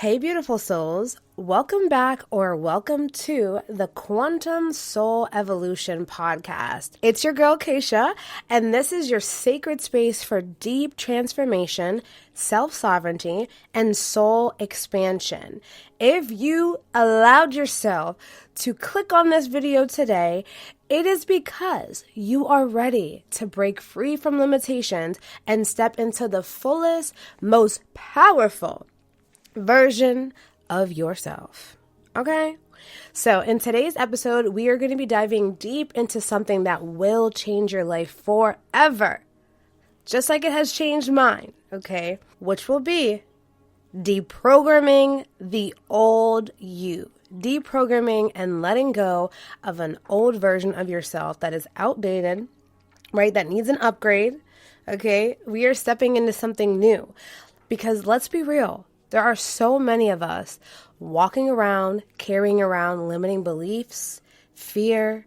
Hey, beautiful souls. Welcome back or welcome to the Quantum Soul Evolution podcast. It's your girl, 𝐀𝐻, and this is your sacred space for deep transformation, self-sovereignty, and soul expansion. If you allowed yourself to click on this video today, it is because you are ready to break free from limitations and step into the fullest, most powerful version of yourself. Okay? So in today's episode, we are going to be diving deep into something that will change your life forever. Just like it has changed mine, okay? Which will be deprogramming the old you. Deprogramming and letting go of an old version of yourself that is outdated, right? That needs an upgrade, okay? We are stepping into something new because let's be real. There are so many of us walking around, carrying around limiting beliefs, fear,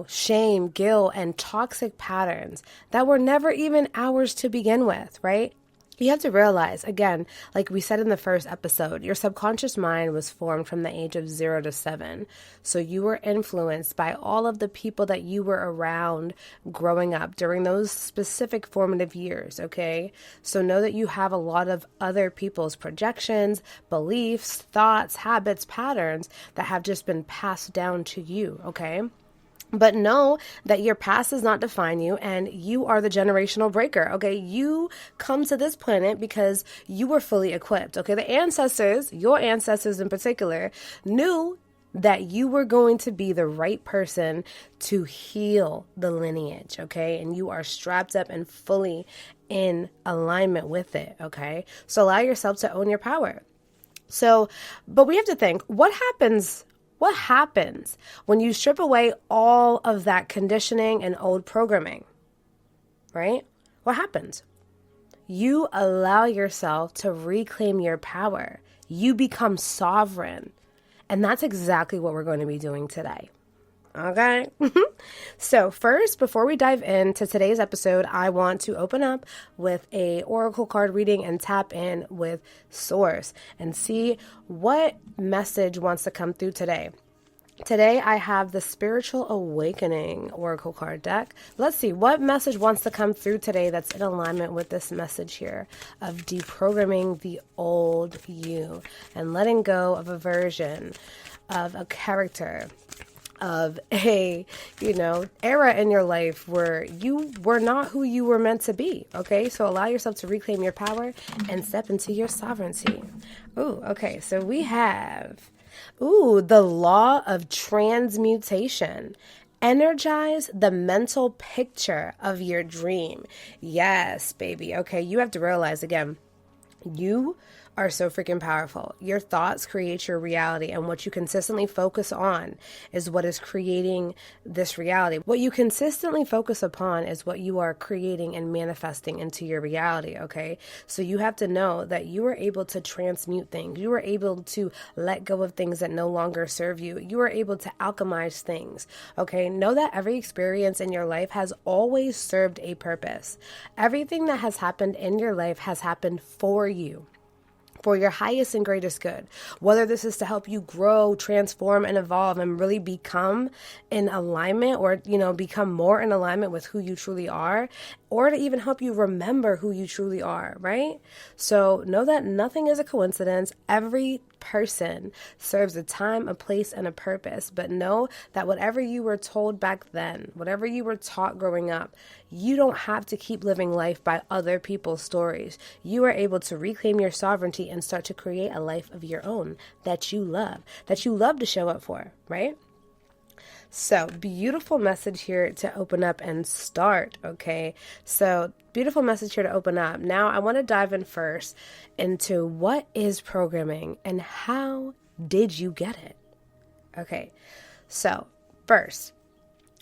shame, guilt, and toxic patterns that were never even ours to begin with, right? You have to realize, again, like we said in the first episode, your subconscious mind was formed from the age of 0 to 7. So you were influenced by all of the people that you were around growing up during those specific formative years, okay? So know that you have a lot of other people's projections, beliefs, thoughts, habits, patterns that have just been passed down to you, okay? But know that your past does not define you and you are the generational breaker, okay? You come to this planet because you were fully equipped, okay? The ancestors, your ancestors in particular, knew that you were going to be the right person to heal the lineage, okay? And you are strapped up and fully in alignment with it, okay? So allow yourself to own your power. But we have to think, what happens when you strip away all of that conditioning and old programming, right? What happens? You allow yourself to reclaim your power. You become sovereign. And that's exactly what we're going to be doing today. Okay? So first, before we dive into today's episode, I want to open up with a oracle card reading and tap in with Source and see what message wants to come through today. Today, I have the Spiritual Awakening Oracle card deck. Let's see what message wants to come through today that's in alignment with this message here of deprogramming the old you and letting go of a version of a character of a, era in your life where you were not who you were meant to be, okay? So allow yourself to reclaim your power and step into your sovereignty. Ooh, okay, so we have... the law of transmutation. Energize the mental picture of your dream. Yes, baby. Okay, you have to realize again, you are so freaking powerful. Your thoughts create your reality, and what you consistently focus on is what is creating this reality. What you consistently focus upon is what you are creating and manifesting into your reality, okay? So you have to know that you are able to transmute things. You are able to let go of things that no longer serve you. You are able to alchemize things, okay? Know that every experience in your life has always served a purpose. Everything that has happened in your life has happened for you, for your highest and greatest good. Whether this is to help you grow, transform, and evolve and really become in alignment or, become more in alignment with who you truly are, or to even help you remember who you truly are, right? So know that nothing is a coincidence. Every person serves a time, a place, and a purpose. But know that whatever you were told back then, whatever you were taught growing up, you don't have to keep living life by other people's stories. You are able to reclaim your sovereignty and start to create a life of your own that you love to show up for, right? So beautiful message here to open up and start, okay? So beautiful message here to open up. Now I want to dive in first into what is programming and how did you get it? Okay, so first,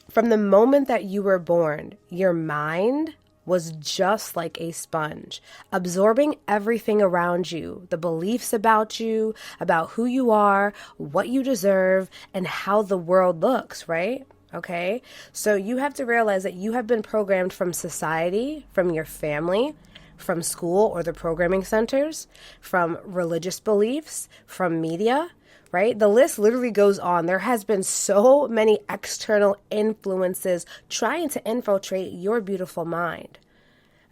from the moment that you were born, your mind was just like a sponge, absorbing everything around you, the beliefs about you, about who you are, what you deserve, and how the world looks, right? Okay, so you have to realize that you have been programmed from society, from your family, from school or the programming centers, from religious beliefs, from media, right? The list literally goes on. There has been so many external influences trying to infiltrate your beautiful mind.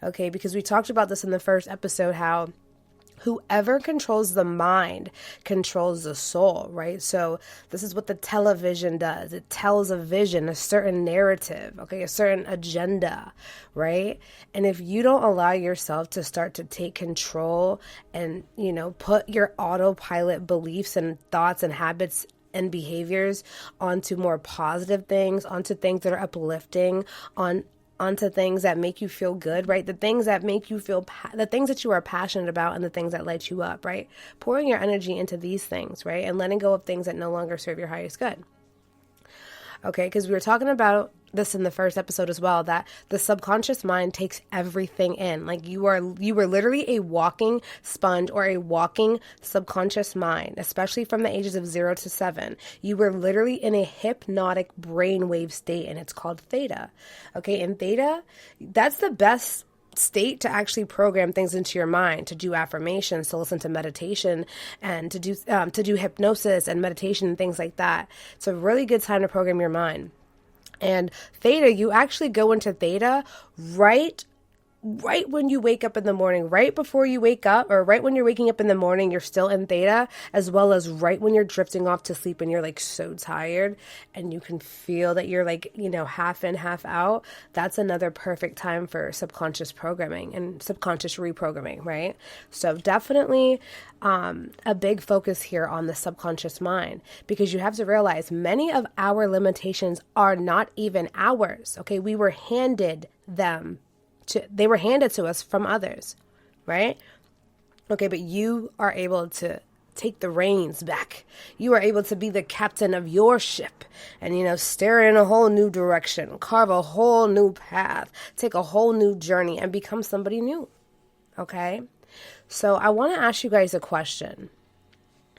Okay, because we talked about this in the first episode, how whoever controls the mind controls the soul, right? So this is what the television does. It tells a vision, a certain narrative, okay, a certain agenda, right? And if you don't allow yourself to start to take control and, put your autopilot beliefs and thoughts and habits and behaviors onto more positive things, onto things that are uplifting, onto things that make you feel good, right? The things that make you feel, the things that you are passionate about and the things that light you up, right? Pouring your energy into these things, right? And letting go of things that no longer serve your highest good. Okay, because we were talking about this in the first episode as well, that the subconscious mind takes everything in. Like you were literally a walking sponge or a walking subconscious mind, especially from the ages of 0 to 7. You were literally in a hypnotic brainwave state, and it's called theta. Okay, and theta, that's the best state to actually program things into your mind, to do affirmations, to listen to meditation, and to do hypnosis and meditation and things like that. It's a really good time to program your mind. And theta, you actually go into theta right when you wake up in the morning, right before you wake up, or right when you're waking up in the morning, you're still in theta, as well as right when you're drifting off to sleep and you're like so tired and you can feel that you're like, half in, half out. That's another perfect time for subconscious programming and subconscious reprogramming, right? So definitely a big focus here on the subconscious mind, because you have to realize many of our limitations are not even ours. Okay, we were handed them. They were handed to us from others, right? Okay, but you are able to take the reins back. You are able to be the captain of your ship and, steer in a whole new direction, carve a whole new path, take a whole new journey and become somebody new, okay? So I want to ask you guys a question.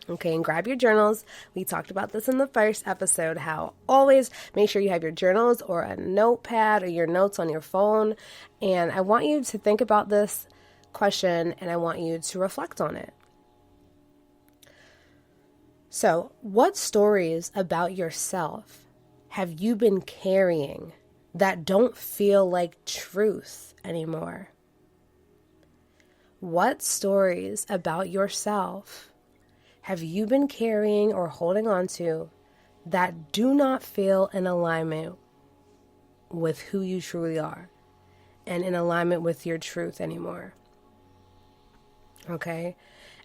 Okay, and grab your journals. We talked about this in the first episode, how always make sure you have your journals or a notepad or your notes on your phone. And I want you to think about this question and I want you to reflect on it. So, what stories about yourself have you been carrying that don't feel like truth anymore? What stories about yourself have you been carrying or holding on to that do not feel in alignment with who you truly are and in alignment with your truth anymore? Okay?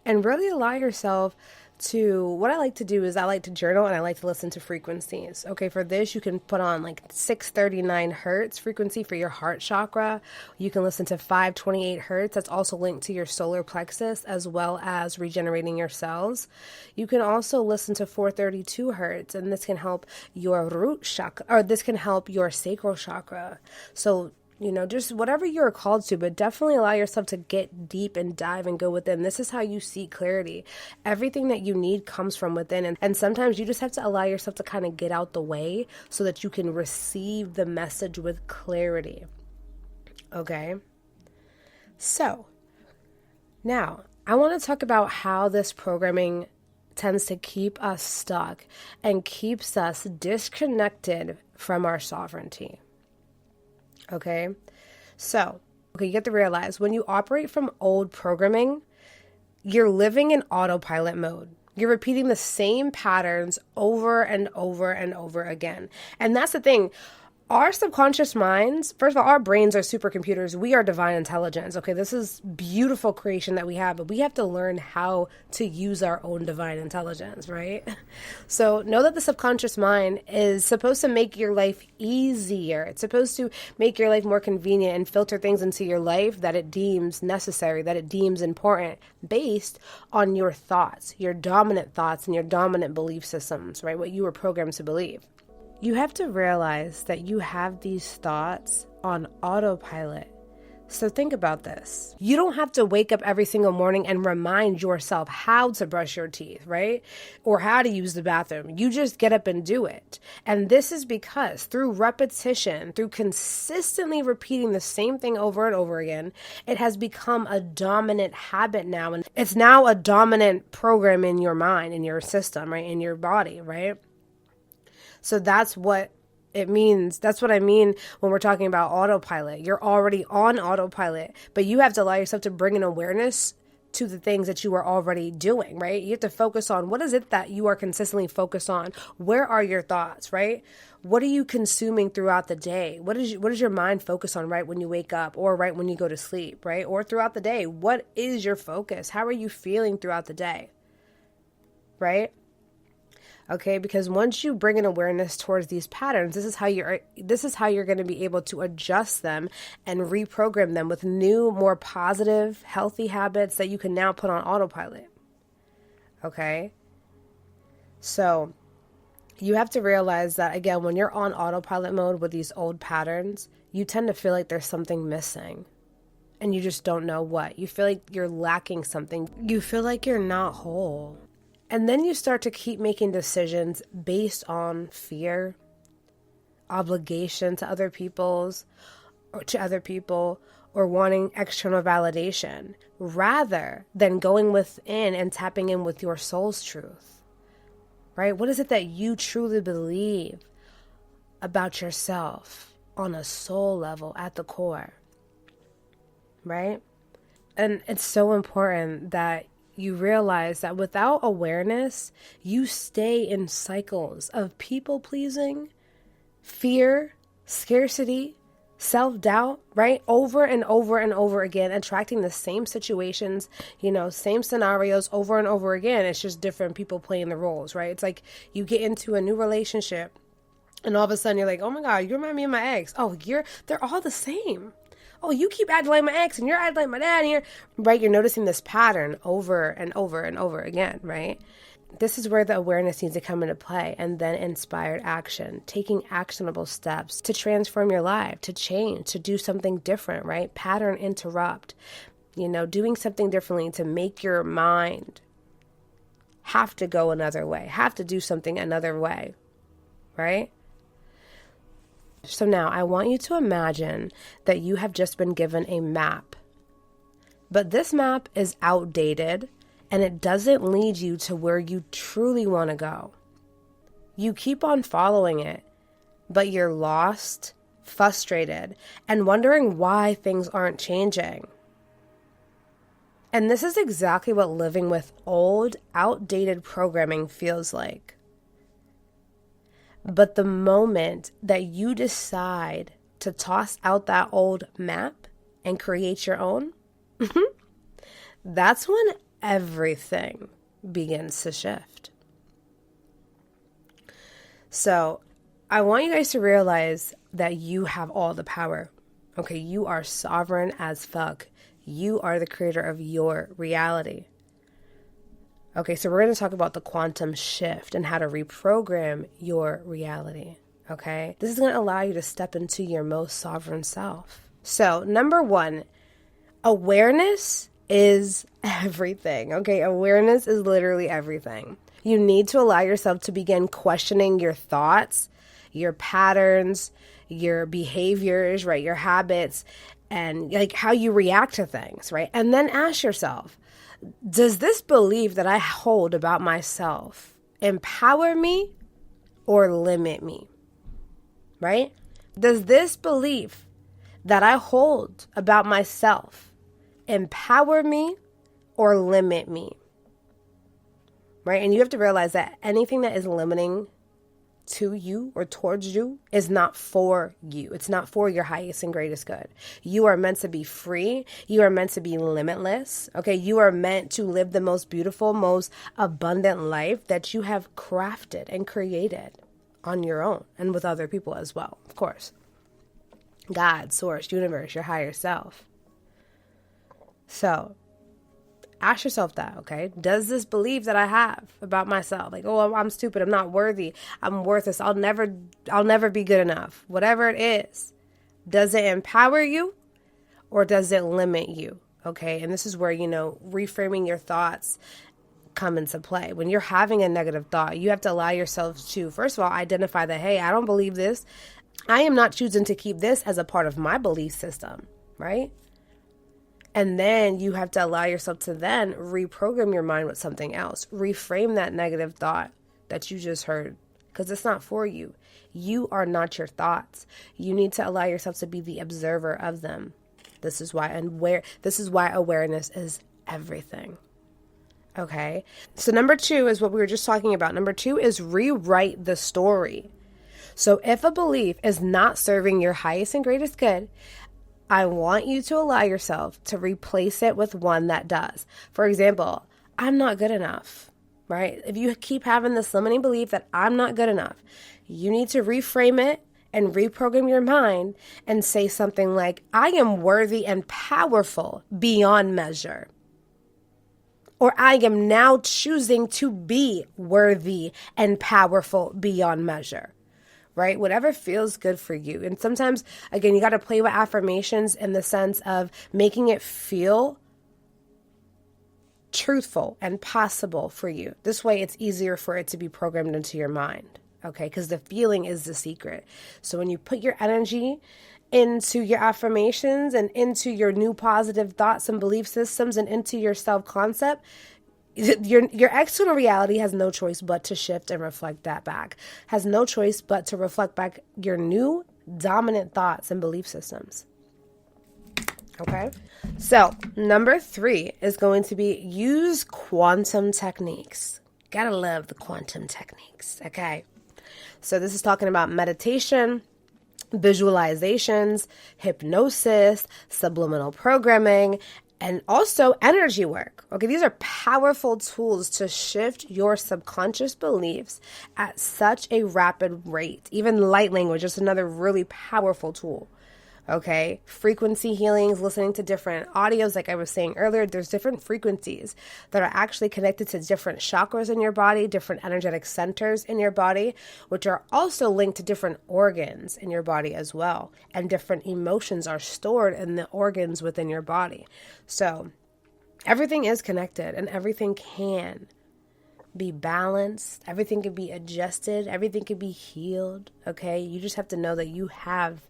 And really allow yourself to, what I like to do is I like to journal and I like to listen to frequencies. Okay, for this you can put on like 639 hertz frequency for your heart chakra. You can listen to 528 hertz. That's also linked to your solar plexus as well as regenerating your cells. You can also listen to 432 hertz, and this can help your root chakra, or this can help your sacral chakra. So just whatever you're called to, but definitely allow yourself to get deep and dive and go within. This is how you see clarity. Everything that you need comes from within. And sometimes you just have to allow yourself to kind of get out the way so that you can receive the message with clarity. Okay? So, now I want to talk about how this programming tends to keep us stuck and keeps us disconnected from our sovereignty. Okay, so, you get to realize when you operate from old programming, you're living in autopilot mode. You're repeating the same patterns over and over and over again. And that's the thing. Our subconscious minds, first of all, our brains are supercomputers. We are divine intelligence. Okay, this is beautiful creation that we have, but we have to learn how to use our own divine intelligence, right? So know that the subconscious mind is supposed to make your life easier. It's supposed to make your life more convenient and filter things into your life that it deems necessary, that it deems important, based on your thoughts, your dominant thoughts and your dominant belief systems, right? What you were programmed to believe. You have to realize that you have these thoughts on autopilot So think about this. You don't have to wake up every single morning and remind yourself how to brush your teeth, right? Or how to use the bathroom. You just get up and do it. And this is because through repetition, through consistently repeating the same thing over and over again, it has become a dominant habit now. And it's now a dominant program in your mind, in your system, right? In your body, right? So that's what it means. That's what I mean when we're talking about autopilot. You're already on autopilot, but you have to allow yourself to bring an awareness to the things that you are already doing, right? You have to focus on what is it that you are consistently focused on? Where are your thoughts, right? What are you consuming throughout the day? What is your mind focused on right when you wake up or right when you go to sleep, right? Or throughout the day? What is your focus? How are you feeling throughout the day, right? Okay, because once you bring an awareness towards these patterns, this is how you're going to be able to adjust them and reprogram them with new, more positive, healthy habits that you can now put on autopilot. Okay? So, you have to realize that, again, when you're on autopilot mode with these old patterns, you tend to feel like there's something missing. And you just don't know what. You feel like you're lacking something. You feel like you're not whole. And then you start to keep making decisions based on fear, obligation to other people, or wanting external validation, rather than going within and tapping in with your soul's truth, right? What is it that you truly believe about yourself on a soul level at the core, right? And it's so important that you realize that without awareness, you stay in cycles of people-pleasing, fear, scarcity, self-doubt, right? Over and over and over again, attracting the same situations, same scenarios over and over again. It's just different people playing the roles, right? It's like you get into a new relationship and all of a sudden you're like, oh my God, you remind me of my ex. Oh, they're all the same. Oh, you keep acting like my ex and you're acting like my dad and you're noticing this pattern over and over and over again, right? This is where the awareness needs to come into play, and then inspired action, taking actionable steps to transform your life, to change, to do something different, right? Pattern interrupt, doing something differently to make your mind have to go another way, have to do something another way, right? So now I want you to imagine that you have just been given a map, but this map is outdated and it doesn't lead you to where you truly want to go. You keep on following it, but you're lost, frustrated, and wondering why things aren't changing. And this is exactly what living with old, outdated programming feels like. But the moment that you decide to toss out that old map and create your own, that's when everything begins to shift. So I want you guys to realize that you have all the power. Okay, you are sovereign as fuck. You are the creator of your reality. Okay, so we're going to talk about the quantum shift and how to reprogram your reality, okay? This is going to allow you to step into your most sovereign self. So, number one, awareness is everything, okay? Awareness is literally everything. You need to allow yourself to begin questioning your thoughts, your patterns, your behaviors, right? Your habits, and like how you react to things, right? And then ask yourself, does this belief that I hold about myself empower me or limit me, right? Does this belief that I hold about myself empower me or limit me, right? And you have to realize that anything that is limiting to you or towards you is not for you. It's not for your highest and greatest good. You are meant to be free. You are meant to be limitless. Okay. You are meant to live the most beautiful, most abundant life that you have crafted and created on your own and with other people as well. Of course, God, source, universe, your higher self. So ask yourself that, okay? Does this belief that I have about myself, like, oh, I'm stupid, I'm not worthy, I'm worthless, I'll never be good enough, whatever it is, does it empower you or does it limit you? Okay. And this is where, reframing your thoughts come into play. When you're having a negative thought, you have to allow yourself to, first of all, identify that, hey, I don't believe this. I am not choosing to keep this as a part of my belief system, right? And then you have to allow yourself to then reprogram your mind with something else. Reframe that negative thought that you just heard, because it's not for you. You are not your thoughts. You need to allow yourself to be the observer of them. This is why awareness is everything. Okay. So number 2 is what we were just talking about. Number 2 is rewrite the story. So if a belief is not serving your highest and greatest good, I want you to allow yourself to replace it with one that does. For example, I'm not good enough, right? If you keep having this limiting belief that I'm not good enough, you need to reframe it and reprogram your mind and say something like, I am worthy and powerful beyond measure. Or I am now choosing to be worthy and powerful beyond measure, right? Whatever feels good for you. And sometimes, again, you got to play with affirmations in the sense of making it feel truthful and possible for you. This way, it's easier for it to be programmed into your mind. Okay, because the feeling is the secret. So when you put your energy into your affirmations and into your new positive thoughts and belief systems and into your self-concept, your external reality has no choice but to shift and reflect that back. Has no choice but to reflect back your new dominant thoughts and belief systems. Okay, so number 3 is going to be use quantum techniques. Gotta love the quantum techniques. Okay. So this is talking about meditation, visualizations, hypnosis, subliminal programming, and also energy work. Okay, these are powerful tools to shift your subconscious beliefs at such a rapid rate. Even light language is another really powerful tool. Okay, frequency healings, listening to different audios, like I was saying earlier, there's different frequencies that are actually connected to different chakras in your body, different energetic centers in your body, which are also linked to different organs in your body as well. And different emotions are stored in the organs within your body. So everything is connected and everything can be balanced. Everything can be adjusted. Everything can be healed. Okay, you just have to know that you have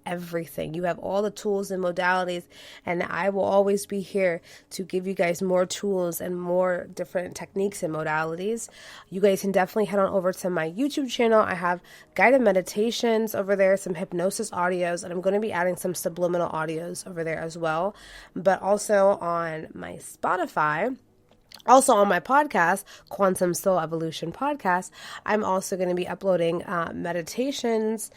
everything. You have all the tools and modalities, and I will always be here to give you guys more tools and more different techniques and modalities. You guys can definitely head on over to my YouTube channel. I have guided meditations over there, some hypnosis audios, and I'm going to be adding some subliminal audios over there as well. But also on my Spotify, also on my podcast, Quantum Soul Evolution Podcast, I'm also going to be uploading meditations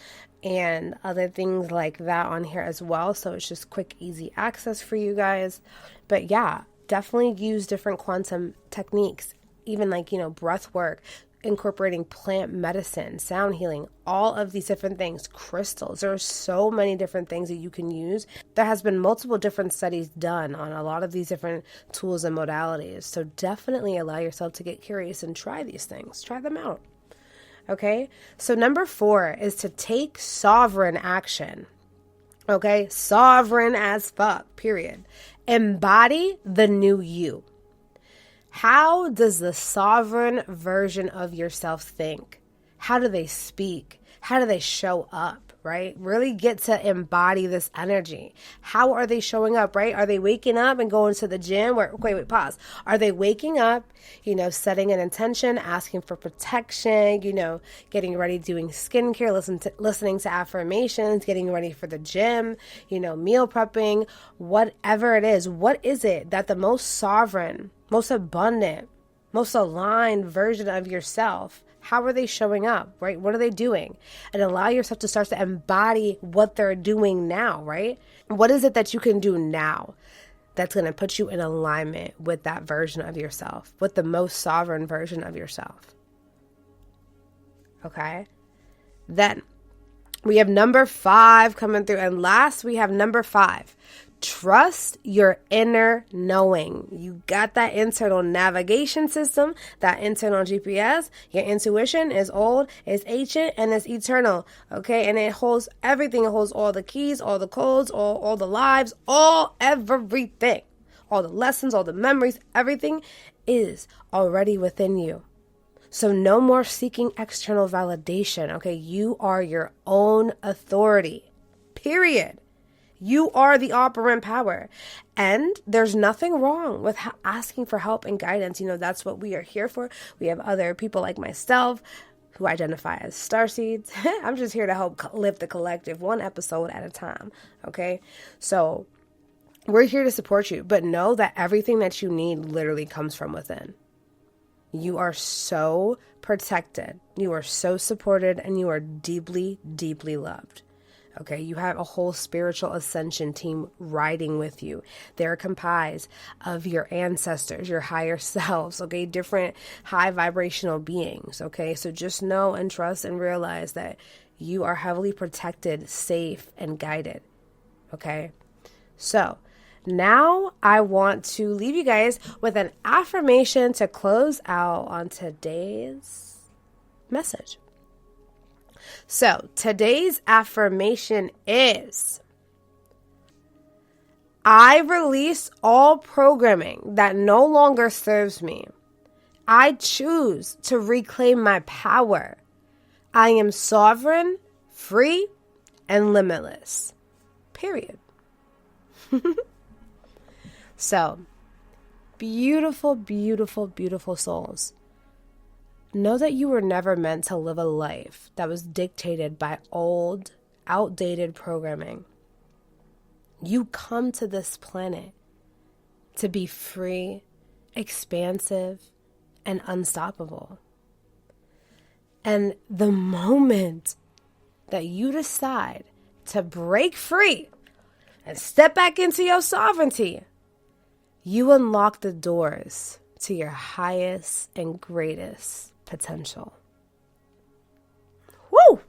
and other things like that on here as well. So it's just quick, easy access for you guys. But yeah, definitely use different quantum techniques, even like, breath work, incorporating plant medicine, sound healing, all of these different things, crystals. There are so many different things that you can use. There has been multiple different studies done on a lot of these different tools and modalities. So definitely allow yourself to get curious and try these things. Try them out. Okay, so number 4 is to take sovereign action. Okay, sovereign as fuck, period. Embody the new you. How does the sovereign version of yourself think? How do they speak? How do they show up, right? Really get to embody this energy. How are they showing up, right? Are they waking up and going to the gym? Wait, pause. Are they waking up, setting an intention, asking for protection, getting ready, doing skincare, listening to affirmations, getting ready for the gym, meal prepping, whatever it is. What is it that the most sovereign, most abundant, most aligned version of yourself, how are they showing up, right? What are they doing? And allow yourself to start to embody what they're doing now, right? What is it that you can do now that's going to put you in alignment with that version of yourself, with the most sovereign version of yourself? Okay. Then we have number 5 coming through. And last, we have number 5. Trust your inner knowing. You got that internal navigation system, that internal GPS. Your intuition is old, it's ancient, and it's eternal. Okay? And it holds everything. It holds all the keys, all the codes, all the lives, everything. All the lessons, all the memories, everything is already within you. So no more seeking external validation. Okay? You are your own authority. Period. You are the operant power. And there's nothing wrong with asking for help and guidance. You know, that's what we are here for. We have other people like myself who identify as starseeds. I'm just here to help lift the collective one episode at a time. Okay? So we're here to support you. But know that everything that you need literally comes from within. You are so protected. You are so supported. And you are deeply, deeply loved. Okay, you have a whole spiritual ascension team riding with you. They're comprised of your ancestors, your higher selves, okay, different high vibrational beings, okay? So just know and trust and realize that you are heavily protected, safe, and guided, okay? So now I want to leave you guys with an affirmation to close out on today's message. So today's affirmation is, I release all programming that no longer serves me. I choose to reclaim my power. I am sovereign, free, and limitless. Period. So, beautiful, beautiful, beautiful souls. Know that you were never meant to live a life that was dictated by old, outdated programming. You come to this planet to be free, expansive, and unstoppable. And the moment that you decide to break free and step back into your sovereignty, you unlock the doors to your highest and greatest potential. Woo!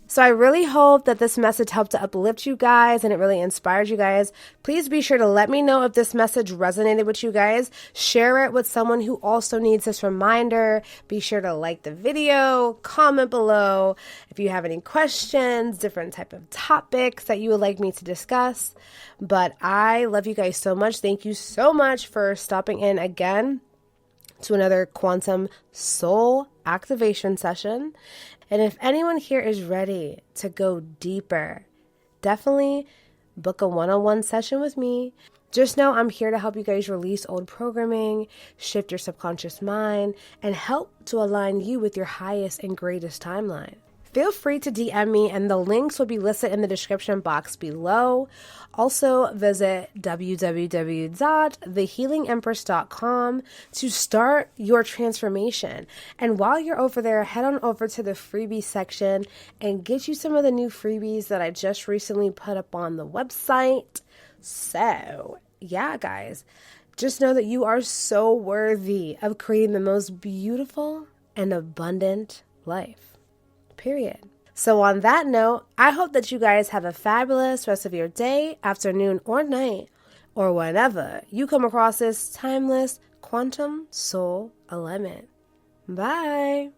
So I really hope that this message helped to uplift you guys and it really inspired you guys. Please be sure to let me know if this message resonated with you guys. Share it with someone who also needs this reminder. Be sure to like the video, comment below if you have any questions, different type of topics that you would like me to discuss. But I love you guys so much. Thank you so much for stopping in again to another quantum soul activation session. And if anyone here is ready to go deeper, definitely book a one-on-one session with me. Just know I'm here to help you guys release old programming, shift your subconscious mind, and help to align you with your highest and greatest timeline. Feel free to DM me, and the links will be listed in the description box below. Also, visit www.thehealingempress.com to start your transformation. And while you're over there, head on over to the freebie section and get you some of the new freebies that I just recently put up on the website. So, yeah, guys, just know that you are so worthy of creating the most beautiful and abundant life. Period. So on that note, I hope that you guys have a fabulous rest of your day, afternoon, or night, or whenever you come across this timeless quantum soul alignment. Bye.